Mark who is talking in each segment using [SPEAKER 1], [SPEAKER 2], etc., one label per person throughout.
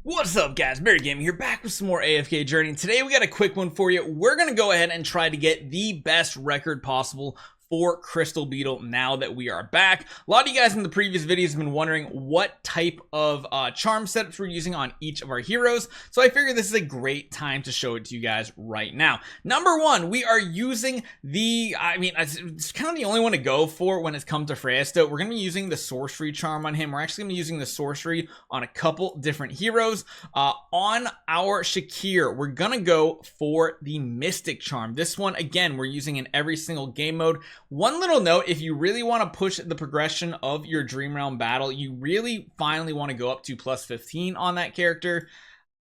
[SPEAKER 1] What's up guys, Barry Gaming here, back with some more AFK Journey. Today we got a quick one for you. We're going to go ahead and try to get the best record possible for Crystal Beetle now that we are back. A lot of you guys in the previous videos have been wondering what type of charm setups we're using on each of our heroes, so I figured this is a great time to show it to you guys right now. Number one, we are using it's kind of the only one to go for when it's come to Freyasto. We're going to be using the sorcery charm on him. We're actually going to be using the sorcery on a couple different heroes. On our Shakir, we're going to go for the mystic charm. This one, again, we're using in every single game mode. One little note, if you really want to push the progression of your Dream Realm battle, you really finally want to go up to plus 15 on that character.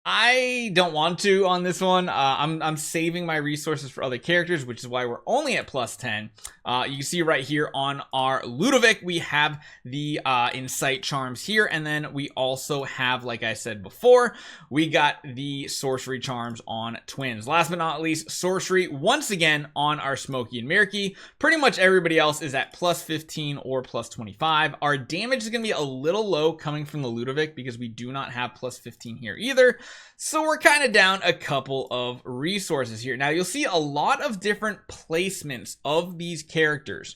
[SPEAKER 1] I don't want to on this one. I'm saving my resources for other characters, which is why we're only at plus 10. You can see right here on our Ludovic, we have the Insight charms here, and then we also have, like I said before, we got the sorcery charms on twins. Last but not least, sorcery once again on our Smokey and Mirky. Pretty much everybody else is at plus 15 or plus 25. Our damage is going to be a little low coming from the Ludovic because we do not have plus 15 here either. So we're kind of down a couple of resources here. Now you'll see a lot of different placements of these characters.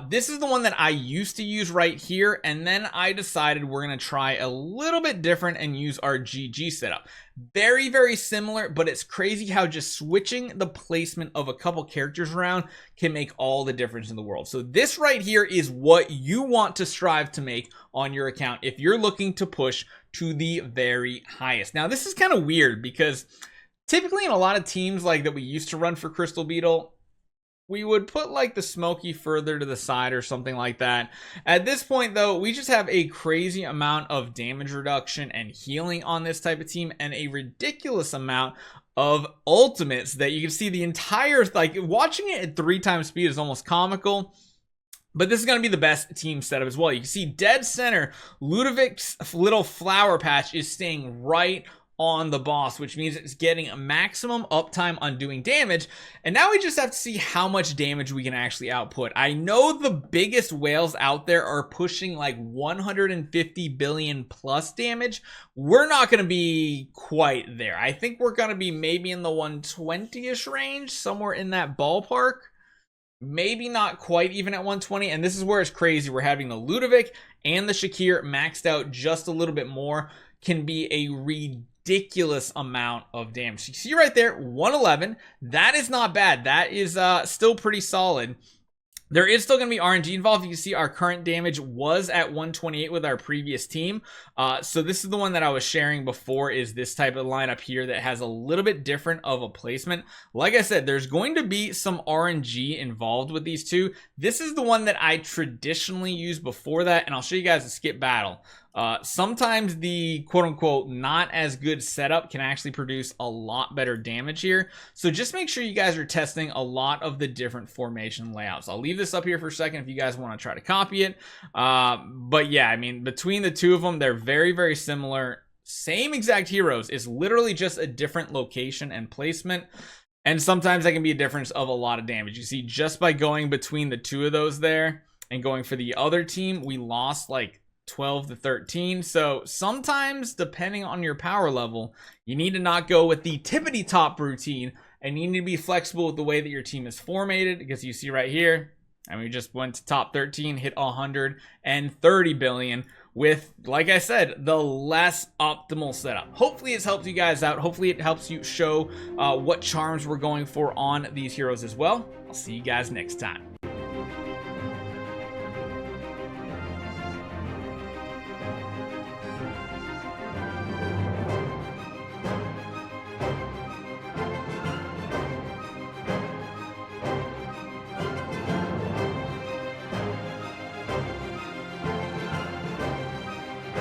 [SPEAKER 1] This is the one that I used to use right here, and then I decided we're going to try a little bit different and use our GG setup. Very, very similar, but it's crazy how just switching the placement of a couple characters around can make all the difference in the world. So this right here is what you want to strive to make on your account if you're looking to push to the very highest. Now, this is kind of weird because typically in a lot of teams like that we used to run for Crystal Beetle, we would put like the Smokey further to the side or something like that. At this point though, we just have a crazy amount of damage reduction and healing on this type of team, and a ridiculous amount of ultimates that you can see the entire, like watching it at 3 times speed is almost comical. But this is going to be the best team setup as well. You can see dead center, Ludovic's little flower patch is staying right on the boss, which means it's getting a maximum uptime on doing damage. And now we just have to see how much damage we can actually output. I know the biggest whales out there are pushing like 150 billion plus damage. We're not going to be quite there. I think we're going to be maybe in the 120-ish range, somewhere in that ballpark. Maybe not quite even at 120. And this is where it's crazy. We're having the Ludovic and the Shakir maxed out just a little bit more. Can be a ridiculous amount of damage. You see right there, 111. That is not bad. That is still pretty solid. There is still going to be RNG involved. You can see our current damage was at 128 with our previous team. So this is the one that I was sharing before, is this type of lineup here that has a little bit different of a placement. Like I said, there's going to be some RNG involved with these two. This is the one that I traditionally use before that, and I'll show you guys a skip battle. Sometimes the quote-unquote not as good setup can actually produce a lot better damage here. So just make sure you guys are testing a lot of the different formation layouts. I'll leave this up here for a second if you guys want to try to copy it. But yeah, I mean, between the two of them, they're very, very similar. Same exact heroes. It's literally just a different location and placement. And sometimes that can be a difference of a lot of damage. You see, just by going between the two of those there and going for the other team, we lost like 12 to 13. So sometimes, depending on your power level, you need to not go with the tippity top routine, and you need to be flexible with the way that your team is formatted, because you see right here, and we just went to top 13, hit 130 billion with, like I said, the less optimal setup. Hopefully it's helped you guys out. Hopefully it helps you show what charms we're going for on these heroes as well. I'll see you guys next time.